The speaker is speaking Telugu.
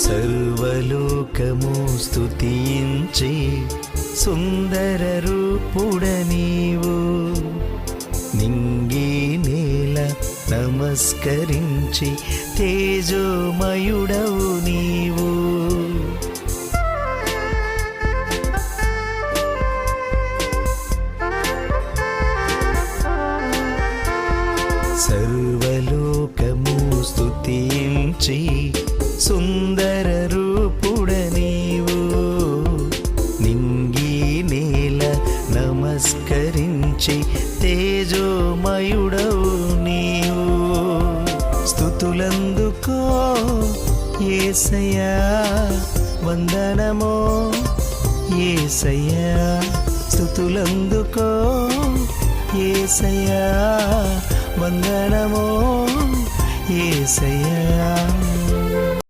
సర్వలోకము స్తుతించే సుందర రూపుడ నీవు, నింగి నేల నమస్కరించి తేజోమయుడవు నీవు. సర్వలోకము స్తుతించి సుందర రూపుడ నీవు, నింగి నేల నమస్కరించి తేజోమయుడవు నీవు. స్తుతులందుకో యేసయ్యా వందనమో యేసయ్యా, స్తుతులందుకో యేసయ్యా వందనమో యేసయ్యా.